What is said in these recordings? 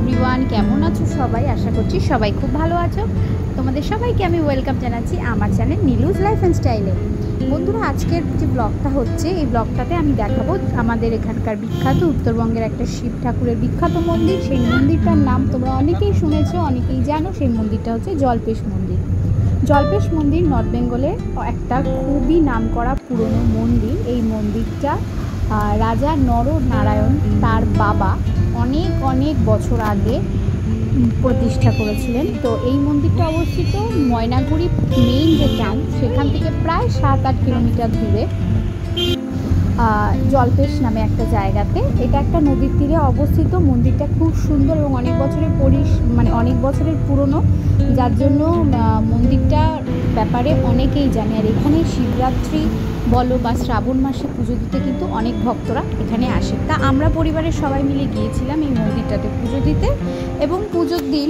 Everyone, কেমন আছো সবাই? আশা করছি সবাই খুব ভালো আছো। তোমাদের সবাইকে আমি ওয়েলকাম জানাচ্ছি আমার চ্যানেল নীলুজ লাইফ অ্যান্ড স্টাইলে। বন্ধুরা, আজকের যে ব্লগটা হচ্ছে, এই ব্লগটাতে আমি দেখাবো আমাদের এখানকার বিখ্যাত উত্তরবঙ্গের একটা শিব ঠাকুরের বিখ্যাত মন্দির। সেই মন্দিরটার নাম তোমরা অনেকেই শুনেছো, অনেকেই জানো। সেই মন্দিরটা হচ্ছে জল্পেশ মন্দির। জল্পেশ মন্দির নর্থ বেঙ্গলের একটা খুবই নামকরা পুরনো মন্দির। এই মন্দিরটা রাজা নরনারায়ণ তার বাবা অনেক অনেক বছর আগে প্রতিষ্ঠা করেছিলেন। তো এই মন্দিরটা অবস্থিত ময়নাগুড়ি মেইন যে টাউন, সেখান থেকে প্রায় 7-8 কিলোমিটার দূরে জল্পেশ নামে একটা জায়গাতে। এটা একটা নদীর তীরে অবস্থিত। মন্দিরটা খুব সুন্দর এবং অনেক বছরের অনেক বছরের পুরনো, যার জন্য মন্দিরটার ব্যাপারে অনেকেই জানে। আর এখানে শিবরাত্রি বলো বা শ্রাবণ মাসে পুজো দিতে কিন্তু অনেক ভক্তরা এখানে আসে। তা আমরা পরিবারের সবাই মিলে গিয়েছিলাম এই মন্দিরটাতে পুজো দিতে। এবং পুজোর দিন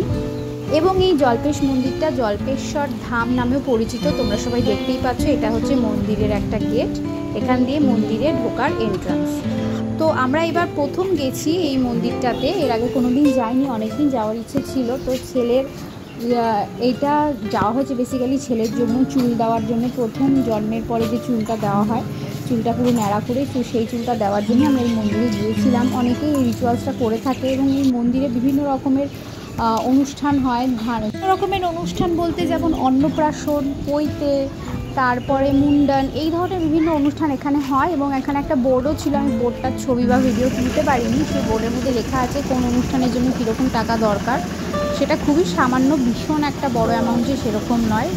এই জল্পেশ মন্দিরটা জল্পেশ্বর ধাম নামেও পরিচিত। তোমরা সবাই দেখতেই পাচ্ছ, এটা হচ্ছে মন্দিরের একটা গেট। এখান দিয়ে মন্দিরে ঢোকার এন্ট্রান্স। তো আমরা এবার প্রথম গেছি এই মন্দিরটাতে, এর আগে কোনোদিন যাইনি, অনেকদিন যাওয়ার ইচ্ছে ছিল। তো ছেলের এইটা যাওয়া হচ্ছে বেসিক্যালি ছেলের জন্য, চুল দেওয়ার জন্য। প্রথম জন্মের পরে যে চুলটা দেওয়া হয়, চুলটা পুরো ন্যাড়া করে, তো সেই চুলটা দেওয়ার জন্য আমরা এই মন্দিরে গিয়েছিলাম। অনেকেই এই রিচুয়ালসটা করে থাকে এবং এই মন্দিরে বিভিন্ন রকমের অনুষ্ঠান হয়। বিভিন্ন রকমের অনুষ্ঠান বলতে যেমন অন্নপ্রাশন, পৈতে, তারপরে মুন্ডন, এই ধরনের বিভিন্ন অনুষ্ঠান এখানে হয়। এবং এখানে একটা বোর্ডও ছিল, আমি বোর্ডটার ছবি বা ভিডিও তুলতে পারিনি। সেই বোর্ডের মধ্যে লেখা আছে কোন অনুষ্ঠানের জন্য কীরকম টাকা দরকার। সেটা খুবই সামান্য, ভীষণ একটা বড় অ্যামাউন্ট যে সেরকম নয়।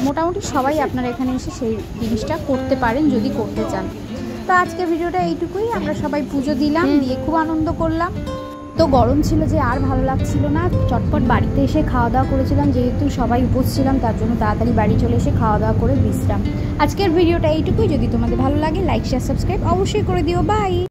মোটামুটি সবাই আপনারা এখানে এসে সেই জিনিসটা করতে পারেন যদি করতে চান। তো আজকের ভিডিওটা এইটুকুই। আমরা সবাই পুজো দিলাম, দিয়ে খুব আনন্দ করলাম। তো গরম ছিল যে আর ভালো লাগছিল না, চটপট বাড়িতে এসে খাওয়া দাওয়া করেছিলাম। যেহেতু সবাই উপোস ছিলাম, তার জন্য তাড়াতাড়ি বাড়ি চলে এসে খাওয়া দাওয়া করে বিশ্রাম। আজকের ভিডিওটা এইটুকুই। যদি তোমাদের ভালো লাগে লাইক, শেয়ার, সাবস্ক্রাইব অবশ্যই করে দিও। বাই।